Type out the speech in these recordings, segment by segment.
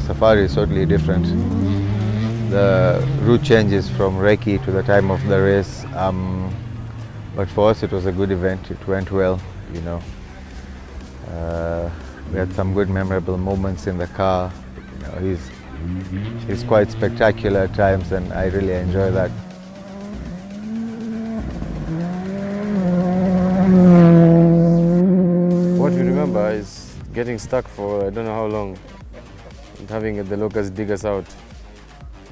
Safari is totally different. The route changes from recce to the time of the race, but for us it was a good event. It went well, you know. We had some good memorable moments in the car. You know, he's quite spectacular at times, and I really enjoy that. What we remember is getting stuck for I don't know how long, and having the locusts dig us out.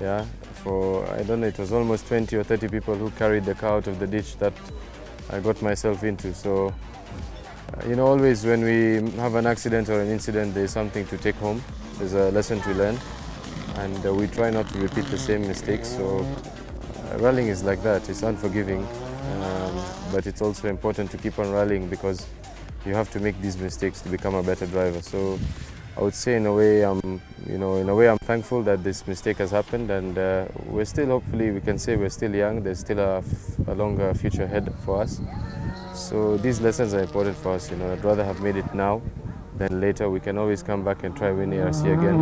Yeah, for I don't know, it was almost 20 or 30 people who carried the car out of the ditch that I got myself into. So, you know, always when we have an accident or an incident, there's something to take home. There's a lesson to learn, and we try not to repeat the same mistakes. So, rallying is like that. It's unforgiving, but it's also important to keep on rallying because you have to make these mistakes to become a better driver. So, I would say in a way, I'm thankful that this mistake has happened, and we're still, hopefully, we can say we're still young. There's still a longer future ahead for us. So these lessons are important for us. You know, I'd rather have made it now than later. We can always come back and try win ARC again,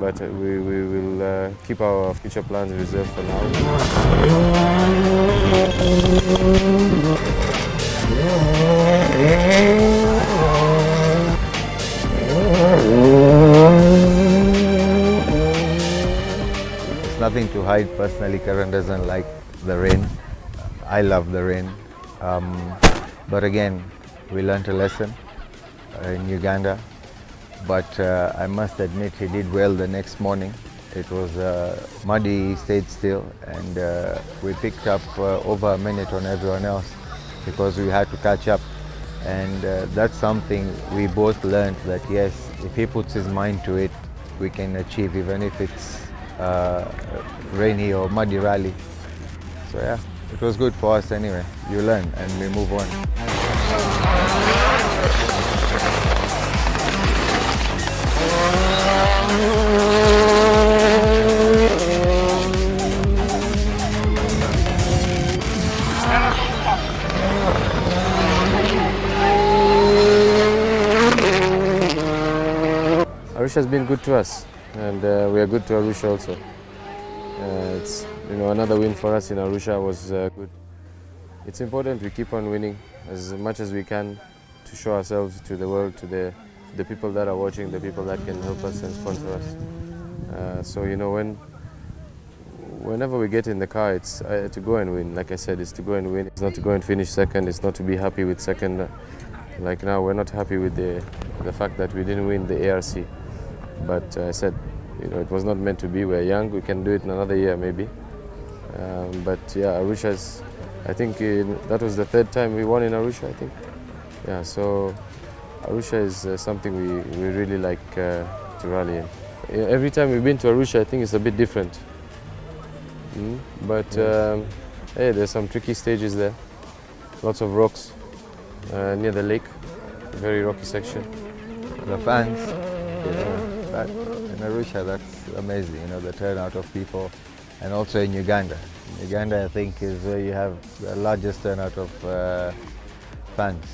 but we will keep our future plans reserved for now. There's nothing to hide. Personally, Karan doesn't like the rain. I love the rain. But again, we learned a lesson in Uganda. But I must admit he did well the next morning. It was muddy, he stayed still, and we picked up over a minute on everyone else because we had to catch up. And that's something we both learned, that yes, if he puts his mind to it, we can achieve, even if it's rainy or muddy rally. So yeah, it was good for us anyway. You learn and we move on. Arusha has been good to us, and we are good to Arusha also. It's another win for us in Arusha was good. It's important we keep on winning as much as we can to show ourselves to the world, to the people that are watching, the people that can help us and sponsor us. So whenever we get in the car, it's to go and win. Like I said, it's to go and win. It's not to go and finish second. It's not to be happy with second. Like now, we're not happy with the fact that we didn't win the ARC. But I said, it was not meant to be. We're young. We can do it in another year maybe. But yeah, Arusha's. I think that was the third time we won in Arusha. I think. Yeah. So Arusha is something we really like to rally in. Every time we've been to Arusha, I think it's a bit different. But hey, there's some tricky stages there. Lots of rocks near the lake. A very rocky section. The fans. In Arusha, that's amazing, the turnout of people, and also in Uganda. Uganda, I think, is where you have the largest turnout of fans,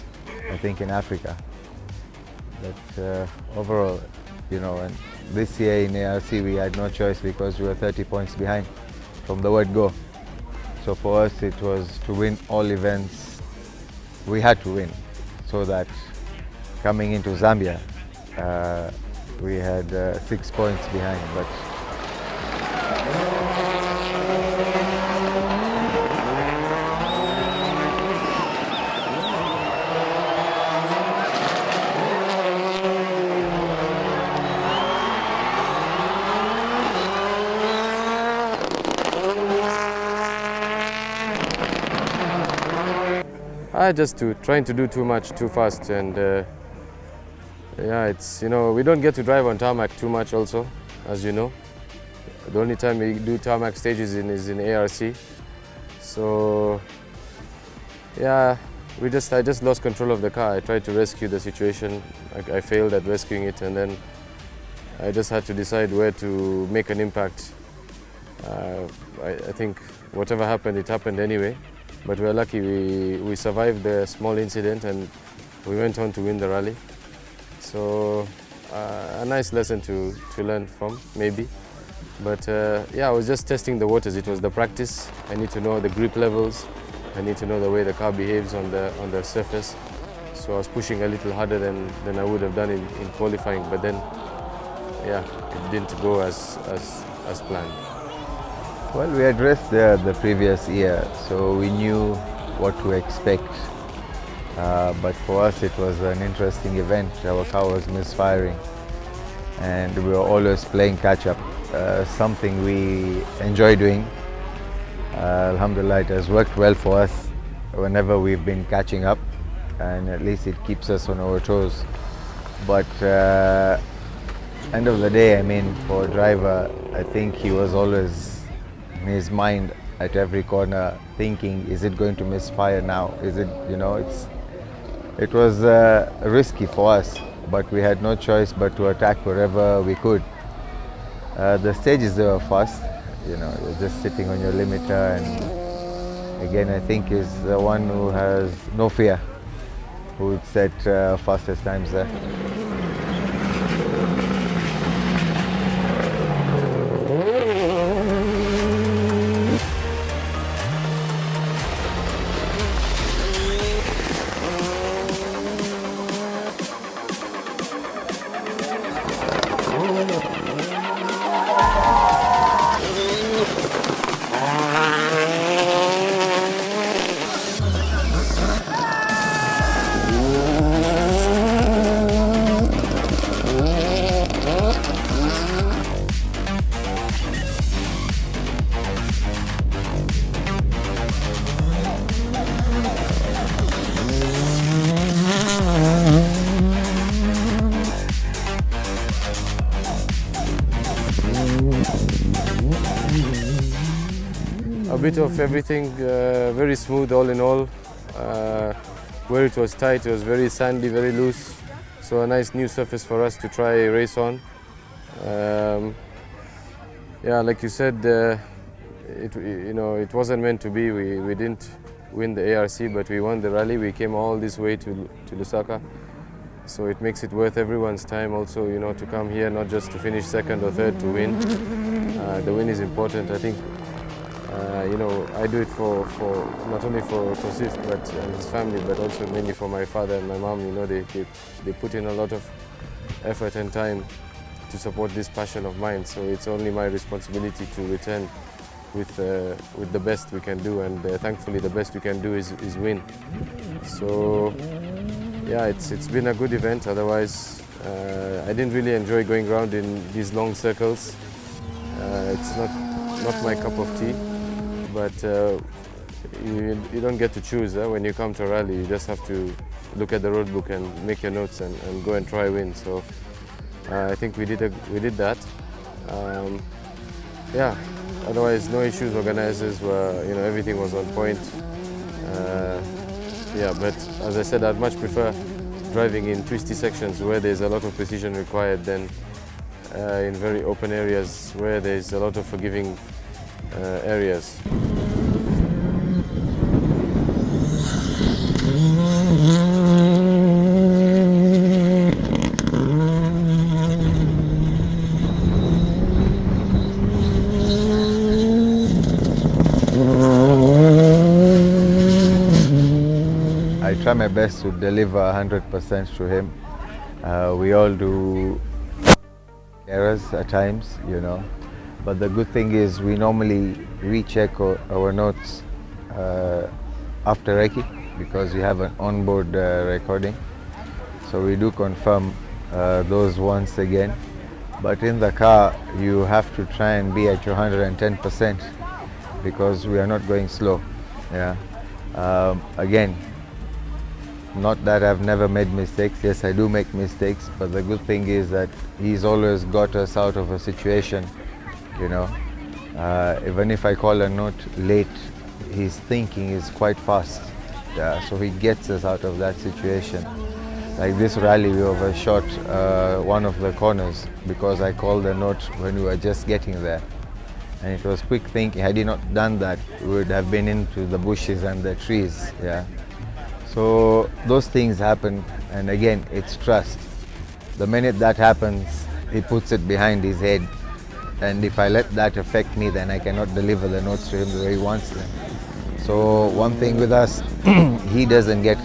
I think, in Africa. But overall, and this year in ARC we had no choice because we were 30 points behind from the word go. So for us it was to win all events. We had to win, so that coming into Zambia, we had 6 points behind, but just trying to do too much too fast, and yeah, it's we don't get to drive on tarmac too much also, as you know. The only time we do tarmac stages is in ARC. So Yeah, I just lost control of the car. I tried to rescue the situation. I failed at rescuing it, and then I just had to decide where to make an impact. I think whatever happened, it happened anyway. But we're lucky we survived the small incident and we went on to win the rally. So a nice lesson to learn from, maybe. But yeah, I was just testing the waters. It was the practice. I need to know the grip levels. I need to know the way the car behaves on the surface. So I was pushing a little harder than I would have done in qualifying. But then, yeah, it didn't go as planned. Well, we had raced there the previous year, so we knew what to expect. But for us, it was an interesting event. Our car was misfiring, and we were always playing catch-up. Something we enjoy doing. Alhamdulillah, it has worked well for us whenever we've been catching up, and at least it keeps us on our toes. But end of the day, I mean, for a driver, I think he was always in his mind at every corner thinking, is it going to misfire now? Is it, it was risky for us, but we had no choice but to attack wherever we could. The stages, they were fast, you're just sitting on your limiter, and again, I think is the one who has no fear who would set fastest times there. A bit of everything, very smooth all in all. Where it was tight, it was very sandy, very loose. So a nice new surface for us to try race on. Yeah, like you said, it wasn't meant to be. We didn't win the ARC, but we won the rally. We came all this way to Lusaka. So it makes it worth everyone's time also, to come here, not just to finish second or third, to win. The win is important. I think, I do it for not only for Tauseef and his family, but also mainly for my father and my mom. They put in a lot of effort and time to support this passion of mine. So it's only my responsibility to return with the best we can do, and thankfully the best we can do is win. So yeah, it's been a good event. Otherwise, I didn't really enjoy going around in these long circles. It's not my cup of tea, but you don't get to choose. When you come to a rally, you just have to look at the road book and make your notes and go and try win. So I think we did that. Yeah. Otherwise, no issues. Organizers were, everything was on point. Yeah, but as I said, I'd much prefer driving in twisty sections where there's a lot of precision required than in very open areas where there's a lot of forgiving areas. I try my best to deliver 100% to him. We all do errors at times, but the good thing is we normally recheck our notes after recce because we have an onboard recording. So we do confirm those once again. But in the car, you have to try and be at your 110% because we are not going slow. Yeah. Again, not that I've never made mistakes. Yes, I do make mistakes, but the good thing is that he's always got us out of a situation, Even if I call a note late, his thinking is quite fast. Yeah, so he gets us out of that situation. Like this rally, we overshot one of the corners because I called the note when we were just getting there. And it was quick thinking. Had he not done that, we would have been into the bushes and the trees. Yeah. So those things happen, and again, it's trust. The minute that happens, he puts it behind his head, and if I let that affect me, then I cannot deliver the notes to him the way he wants them. So one thing with us, he doesn't get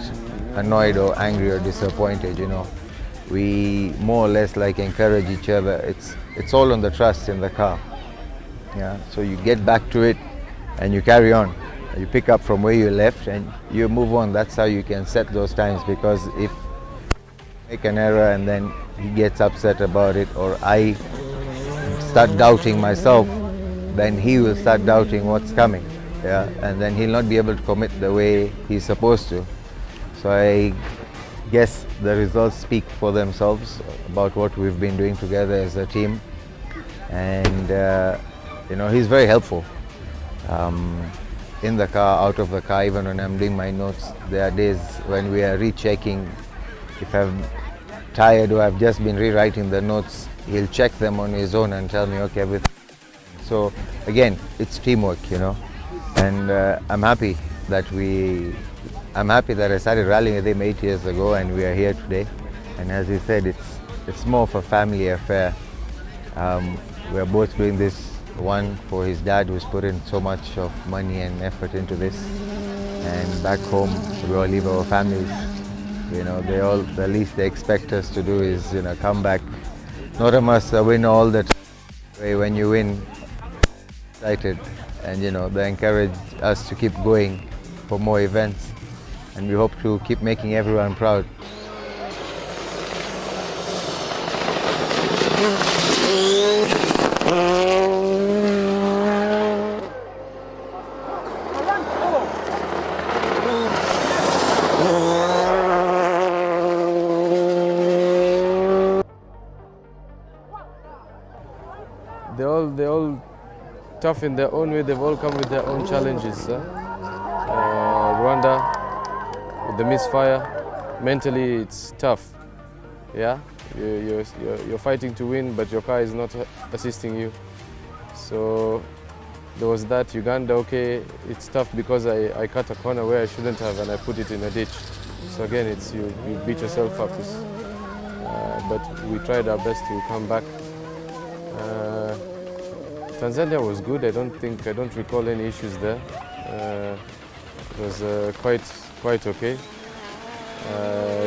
annoyed or angry or disappointed, you know. We more or less like encourage each other. It's all on the trust in the car. Yeah. So you get back to it and you carry on. You pick up from where you left and you move on. That's how you can set those times, because if I make an error and then he gets upset about it, or I start doubting myself, then he will start doubting what's coming. Yeah, and then he'll not be able to commit the way he's supposed to. So I guess the results speak for themselves about what we've been doing together as a team, and you know, he's very helpful. In the car, out of the car, even when I'm doing my notes, there are days when we are rechecking. If I'm tired or I've just been rewriting the notes, he'll check them on his own and tell me, okay, everything. So again, it's teamwork, you know. And I'm happy that I started rallying with him 8 years ago, and we are here today. And as he said, it's more of a family affair. We are both doing this, one for his dad, who's put in so much of money and effort into this, and back home we all leave our families. You know, the least they expect us to do is, you know, come back. Not a must win all the time. When you win, excited, and you know, they encourage us to keep going for more events, and we hope to keep making everyone proud. They're all tough in their own way. They've all come with their own challenges. Rwanda, with the misfire, mentally it's tough. Yeah, you're fighting to win, but your car is not assisting you. So there was that. Uganda, okay, it's tough because I cut a corner where I shouldn't have, and I put it in a ditch. So again, it's you beat yourself up. But we tried our best to come back. Tanzania was good. I don't recall any issues there. It was quite okay.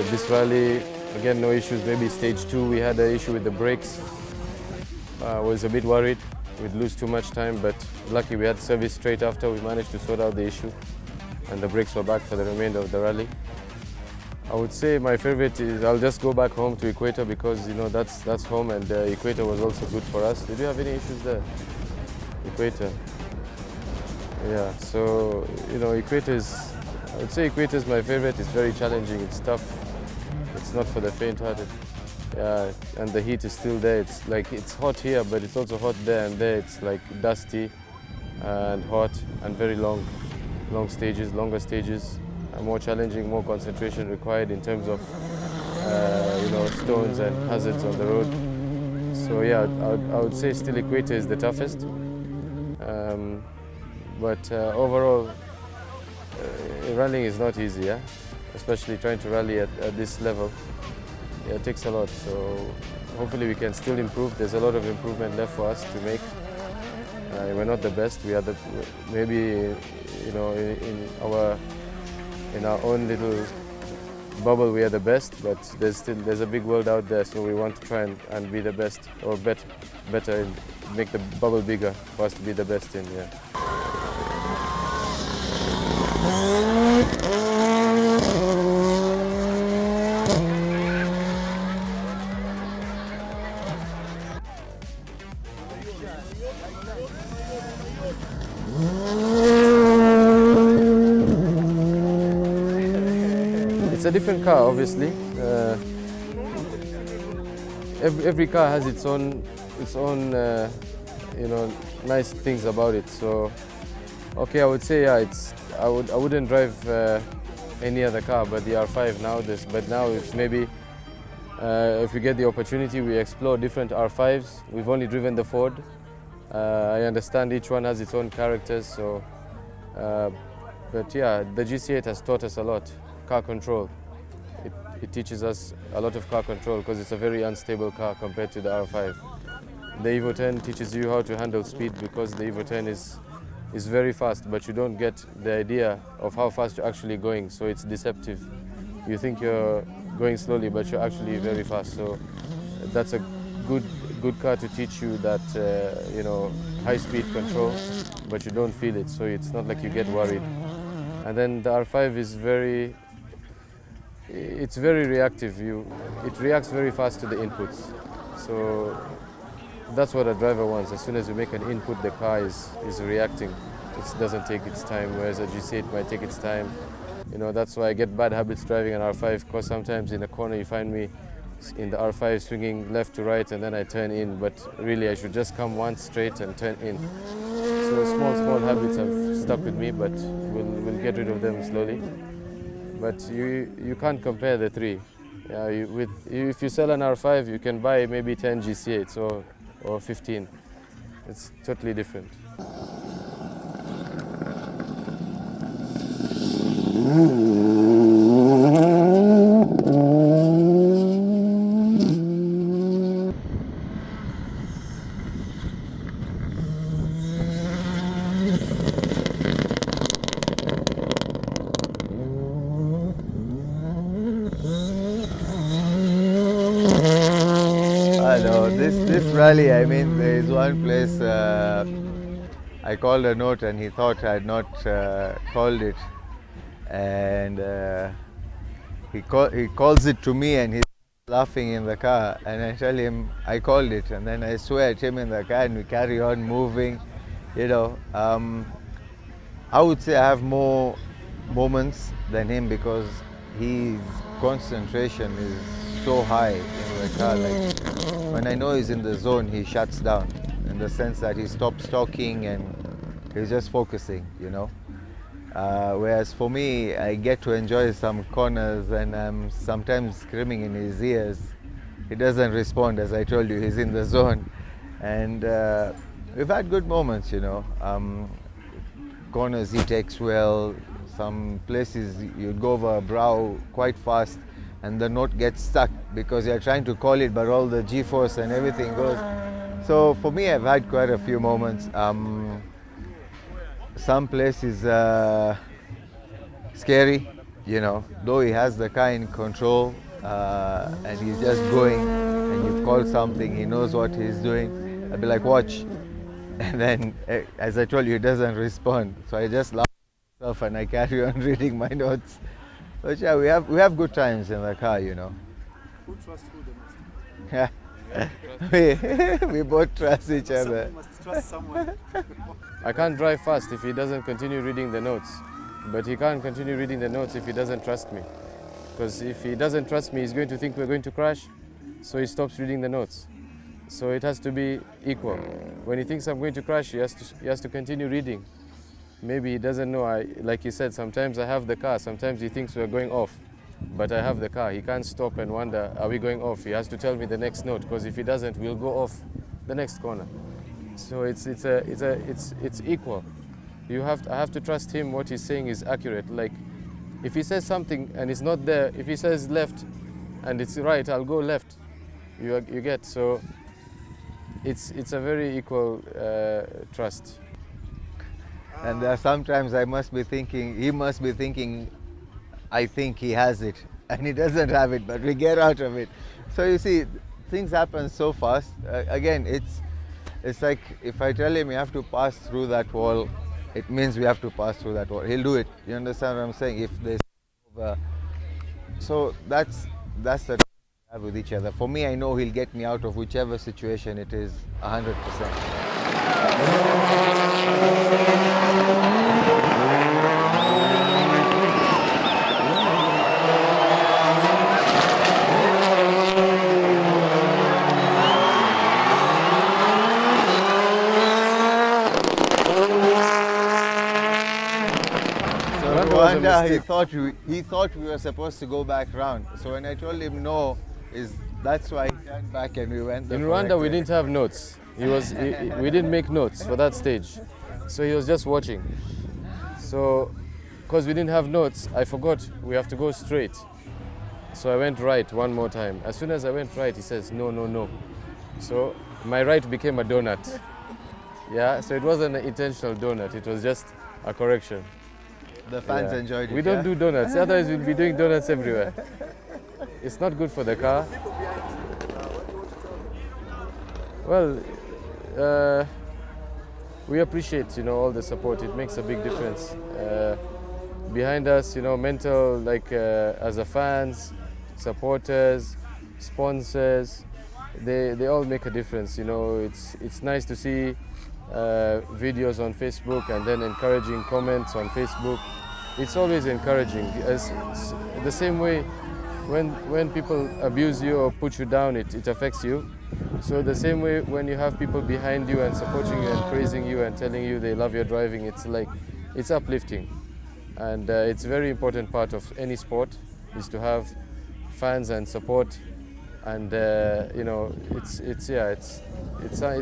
This rally, again, no issues. Maybe stage 2, we had an issue with the brakes. Was a bit worried we'd lose too much time, but lucky we had service straight after. We managed to sort out the issue, and the brakes were back for the remainder of the rally. I would say my favorite is I'll just go back home to Equator, because you know that's home, and Equator was also good for us. Did you have any issues there? Equator. Yeah, so you know, I would say Equator is my favorite. It's very challenging, it's tough. It's not for the faint-hearted. Yeah, and the heat is still there. It's like, it's hot here, but it's also hot there, and there it's like dusty and hot and very longer stages, and more challenging, more concentration required in terms of you know, stones and hazards on the road. So yeah, I would say still Equator is the toughest. But overall, rallying is not easy, yeah? Especially trying to rally at this level. Yeah, it takes a lot, so hopefully we can still improve. There's a lot of improvement left for us to make. We're not the best. We are maybe, you know, in our own little bubble we are the best, but there's a big world out there, so we want to try and be the best, or better, make the bubble bigger for us to be the best in. Yeah. It's a different car, obviously. Every car has its own you know, nice things about it. So, okay, I would say, yeah, I wouldn't drive any other car but the R5 now. But now it's maybe if we get the opportunity, we explore different R5s. We've only driven the Ford. I understand each one has its own characters. So, but yeah, the GC8 has taught us a lot. Car control. It teaches us a lot of car control because it's a very unstable car compared to the R5. The Evo 10 teaches you how to handle speed because the Evo 10 is very fast, but you don't get the idea of how fast you're actually going, so it's deceptive. You think you're going slowly, but you're actually very fast. So that's a good car to teach you that high-speed control, but you don't feel it, so it's not like you get worried. And then the R5 is very reactive. It reacts very fast to the inputs. So that's what a driver wants. As soon as you make an input, the car is reacting. It doesn't take its time, whereas a GC8 might take its time. That's why I get bad habits driving an R5, because sometimes in a corner you find me in the R5 swinging left to right and then I turn in, but really I should just come once straight and turn in. So small habits have stuck with me, but we'll get rid of them slowly. But you can't compare the three. Yeah, if you sell an R5, you can buy maybe 10 GC8s or 15. It's totally different. I know this rally. I mean, there is one place I called a note and he thought I had not called it, and he calls it to me and he's laughing in the car, and I tell him I called it, and then I swear at him in the car and we carry on moving. I would say I have more moments than him because his concentration is so high in the car. Like when I know he's in the zone, he shuts down in the sense that he stops talking and he's just focusing, whereas for me, I get to enjoy some corners and I'm sometimes screaming in his ears. He doesn't respond, as I told you, he's in the zone. And we've had good moments, corners he takes well. Some places you'd go over a brow quite fast and the note gets stuck because you're trying to call it, but all the G-force and everything goes. So for me, I've had quite a few moments. Some places scary, though he has the car in control and he's just going, and you call something, he knows what he's doing. I'd be like, watch. And then, as I told you, he doesn't respond. So I just laugh at myself and I carry on reading my notes. But yeah, we have good times in the car, Who trusts who the most? we both trust each other. Someone must trust someone. I can't drive fast if he doesn't continue reading the notes. But he can't continue reading the notes if he doesn't trust me. Because if he doesn't trust me, he's going to think we're going to crash. So he stops reading the notes. So it has to be equal. When he thinks I'm going to crash, he has to continue reading. Maybe he doesn't know. Like he said, sometimes I have the car. Sometimes he thinks we're going off. But I have the car. He can't stop and wonder, are we going off? He has to tell me the next note, because if he doesn't, we'll go off the next corner. So it's equal. I have to trust him. What he's saying is accurate. Like if he says something and it's not there, if he says left and it's right, I'll go left. You get. So it's a very equal trust. And sometimes I must be thinking, he must be thinking, I think he has it, and he doesn't have it, but we get out of it. So you see, things happen so fast. Again, it's like if I tell him you have to pass through that wall, it means we have to pass through that wall. He'll do it. You understand what I'm saying? If there's so that's the we have with each other. For me, I know he'll get me out of whichever situation it is, 100%. Rwanda, mistake. he thought we were supposed to go back round. So when I told him no, that's why he turned back and we went. In Rwanda, we didn't have notes. We didn't make notes for that stage, so he was just watching. So, because we didn't have notes, I forgot we have to go straight. So I went right one more time. As soon as I went right, he says no, no, no. So my right became a donut. Yeah. So it wasn't an intentional donut. It was just a correction. The fans Yeah. enjoyed it. We don't do donuts. Otherwise, we'll be doing donuts everywhere. It's not good for the car. Well, we appreciate, all the support. It makes a big difference. Behind us, mental, like as a fans, supporters, sponsors, they all make a difference. It's nice to see videos on Facebook and then encouraging comments on Facebook. It's always encouraging. As the same way, when people abuse you or put you down, it affects you. So the same way, when you have people behind you and supporting you and praising you and telling you they love your driving, it's uplifting. And it's a very important part of any sport is to have fans and support. And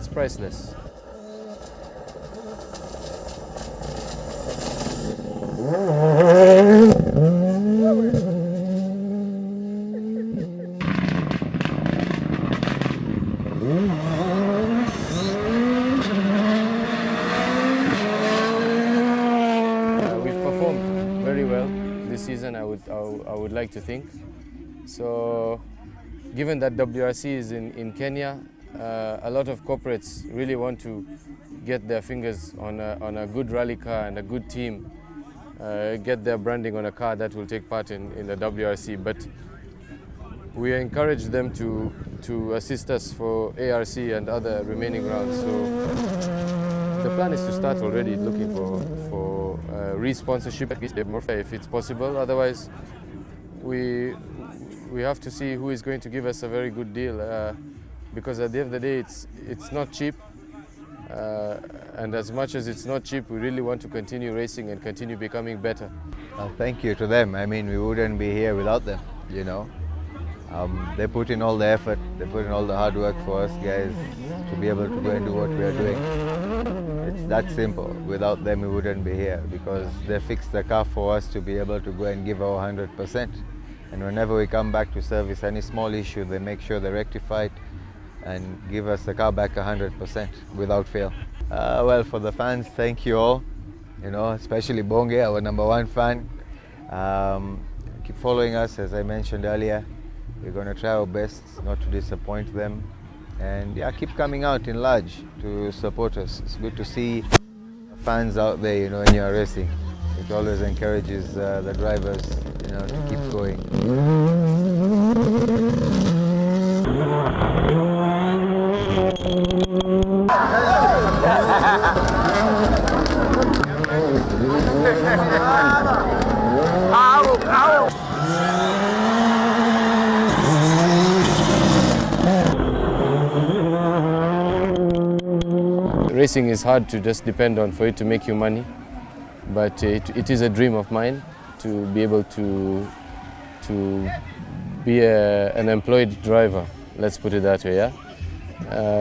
it's priceless. We've performed very well this season, I would like to think. So, given that WRC is in Kenya, a lot of corporates really want to get their fingers on a good rally car and a good team, get their branding on a car that will take part in the WRC. But we encourage them to assist us for ARC and other remaining rounds. So the plan is to start already looking for re-sponsorship if it's possible. Otherwise, we have to see who is going to give us a very good deal, because at the end of the day, it's not cheap. And as much as it's not cheap, we really want to continue racing and continue becoming better. Well, thank you to them. I mean, we wouldn't be here without them, They put in all the effort, they put in all the hard work for us guys to be able to go and do what we are doing. It's that simple. Without them, we wouldn't be here because they fixed the car for us to be able to go and give our 100%. And whenever we come back to service any small issue, they make sure they rectify it and give us the car back 100% without fail. Well, for the fans, thank you all, especially Bonge, our #1 fan. Keep following us, as I mentioned earlier. We're going to try our best not to disappoint them. And yeah, keep coming out in large to support us. It's good to see fans out there, when you're racing. It always encourages the drivers, to keep going. Racing is hard to just depend on for it to make you money, but it is a dream of mine to be able to be an employed driver. Let's put it that way, yeah.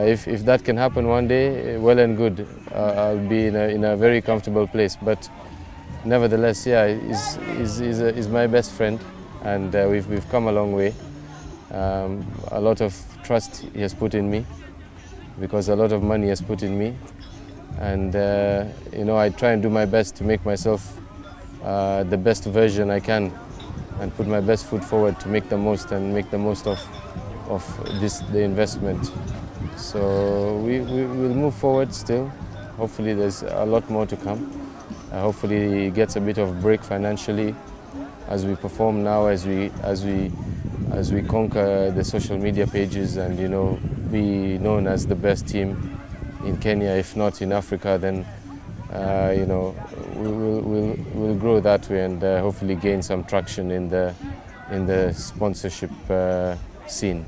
If that can happen one day, well and good. I'll be in a very comfortable place. But nevertheless, yeah, he's my best friend, and we've come a long way. A lot of trust he has put in me, because a lot of money he has put in me, and I try and do my best to make myself the best version I can, and put my best foot forward to make the most of the investment. So we will move forward still. Hopefully there's a lot more to come. Hopefully he gets a bit of break financially as we perform now, as we conquer the social media pages and be known as the best team in Kenya, if not in Africa. Then we'll grow that way and hopefully gain some traction in the sponsorship scene.